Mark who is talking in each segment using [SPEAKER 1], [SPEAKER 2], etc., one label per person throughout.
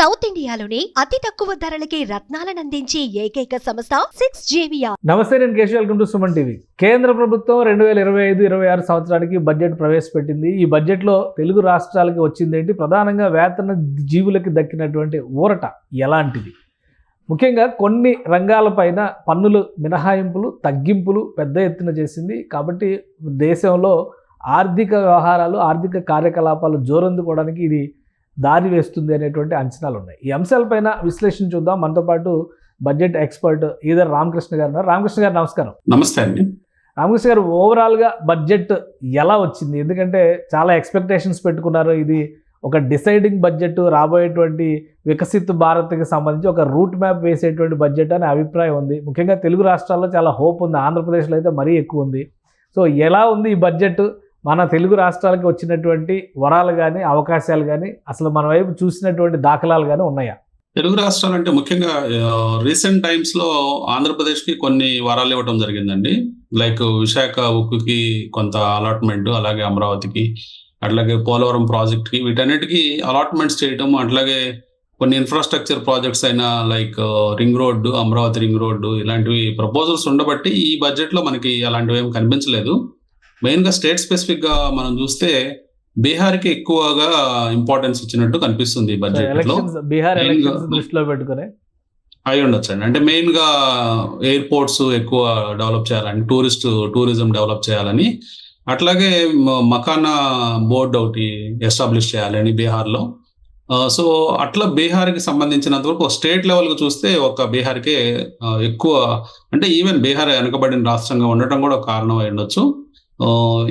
[SPEAKER 1] South ఇండియాలోని అతి తక్కువ ధరలకి రత్నాలను అందించే ఏకైక సంస్థ 6JVR.
[SPEAKER 2] నమస్తే, నేను Keshav. Welcome to Suman TV. కేంద్ర ప్రభుత్వం 2025-26 సంవత్సరానికి బడ్జెట్ ప్రవేశపెట్టింది. ఈ బడ్జెట్లో తెలుగు రాష్ట్రాలకి వచ్చింది ఏంటి, ప్రధానంగా వేతన జీవులకి దక్కినటువంటి ఊరట ఎలాంటిది, ముఖ్యంగా కొన్ని రంగాలపైన పన్నులు మినహాయింపులు తగ్గింపులు పెద్ద ఎత్తున చేసింది. కాబట్టి దేశంలో ఆర్థిక వ్యవహారాలు ఆర్థిక కార్యకలాపాలు జోరందుకోవడానికి ఇది దారి వేస్తుంది అనేటువంటి అంచనాలు ఉన్నాయి. ఈ అంశాలపైన విశ్లేషణ చూద్దాం. మనతో పాటు బడ్జెట్ ఎక్స్పర్ట్ ఈదర్ రామకృష్ణ గారు ఉన్నారు. రామకృష్ణ గారు నమస్కారం.
[SPEAKER 3] నమస్తే అండి.
[SPEAKER 2] రామకృష్ణ గారు, ఓవరాల్గా బడ్జెట్ ఎలా వచ్చింది? ఎందుకంటే చాలా ఎక్స్పెక్టేషన్స్ పెట్టుకున్నారు. ఇది ఒక డిసైడింగ్ బడ్జెట్, రాబోయేటువంటి వికసిత్ భారత్కి సంబంధించి ఒక రూట్ మ్యాప్ వేసేటువంటి బడ్జెట్ అనే అభిప్రాయం ఉంది. ముఖ్యంగా తెలుగు రాష్ట్రాల్లో చాలా హోప్ ఉంది, ఆంధ్రప్రదేశ్లో అయితే మరీ ఎక్కువ ఉంది. సో ఎలా ఉంది ఈ బడ్జెట్? మన తెలుగు రాష్ట్రాలకి వచ్చినటువంటి వరాలు కానీ అవకాశాలు కానీ అసలు మన వైపు చూసినటువంటి దాఖలాలు కానీ ఉన్నాయా?
[SPEAKER 3] తెలుగు రాష్ట్రాలు అంటే ముఖ్యంగా రీసెంట్ టైమ్స్ లో ఆంధ్రప్రదేశ్ కి కొన్ని వరాలు ఇవ్వడం జరిగిందండి. లైక్ విశాఖ ఉక్కుకి కొంత అలాట్మెంట్, అలాగే అమరావతికి, అట్లాగే పోలవరం ప్రాజెక్ట్ కి, వీటన్నిటికీ అలాట్మెంట్స్ చేయటం, అట్లాగే కొన్ని ఇన్ఫ్రాస్ట్రక్చర్ ప్రాజెక్ట్స్ అయినా like ring road, Amaravati ring road, ఇలాంటివి ప్రపోజల్స్ ఉండబట్టి ఈ బడ్జెట్ లో మనకి అలాంటివి ఏం కనిపించలేదు. మెయిన్ గా స్టేట్ స్పెసిఫిక్ గా మనం చూస్తే బీహార్కి ఎక్కువగా ఇంపార్టెన్స్ ఇచ్చినట్టు కనిపిస్తుంది ఈ బడ్జెట్ లో.
[SPEAKER 2] బీహార్ ఎలక్షన్స్ దృష్టిలో పెట్టుకుని
[SPEAKER 3] అయి ఉండొచ్చండి. అంటే మెయిన్ గా ఎయిర్పోర్ట్స్ ఎక్కువ డెవలప్ చేయాలని, టూరిజం డెవలప్ చేయాలని, అట్లాగే మకానా బోర్డు ఒకటి ఎస్టాబ్లిష్ చేయాలని బీహార్లో. సో అట్లా బీహార్కి సంబంధించినంత వరకు స్టేట్ లెవెల్గా చూస్తే ఒక బీహార్కే ఎక్కువ, అంటే ఈవెన్ బీహార్ వెనకబడిన రాష్ట్రంగా ఉండటం కూడా ఒక కారణం అయి ఉండొచ్చు.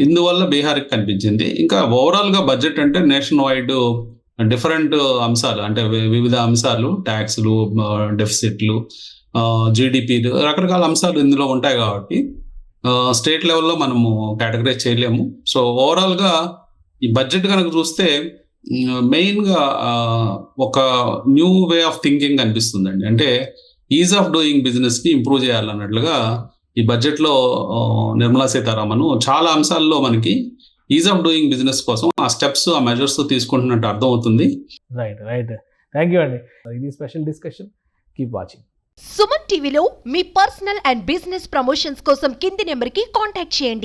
[SPEAKER 3] ఇందువల్ల బీహార్కి కనిపించింది. ఇంకా ఓవరాల్ గా బడ్జెట్ అంటే నేషన్ వైడ్ డిఫరెంట్ అంశాలు, అంటే వివిధ అంశాలు, ట్యాక్స్లు, డెఫిసిట్లు, జీడిపిలు, రకరకాల అంశాలు ఇందులో ఉంటాయి కాబట్టి స్టేట్ లెవెల్లో మనము కేటగరైజ్ చేయలేము. సో ఓవరాల్ గా ఈ బడ్జెట్ కనుక చూస్తే మెయిన్ గా ఒక న్యూ వే ఆఫ్ థింకింగ్ కనిపిస్తుందండి. అంటే ఈజ్ ఆఫ్ డూయింగ్ బిజినెస్ ని ఇంప్రూవ్ చేయాలన్నట్లుగా ఈ బడ్జెట్ లో నిర్మలా సీతారామన్ చాలా అంశాల్లో మనకి ఈజ్ ఆఫ్ డూయింగ్ బిజినెస్ కోసం ఆ స్టెప్స్, ఆ మెజర్స్ తీసుకుంటున్నట్టు అర్థం అవుతుంది.
[SPEAKER 2] రైట్. థ్యాంక్ యూ అండి. ఇది special discussion. Keep watching.
[SPEAKER 1] Suman టీవీలో మీ పర్సనల్ అండ్ బిజినెస్ ప్రమోషన్స్ కోసం కింది నెంబర్కి కాంటాక్ట్ చేయండి.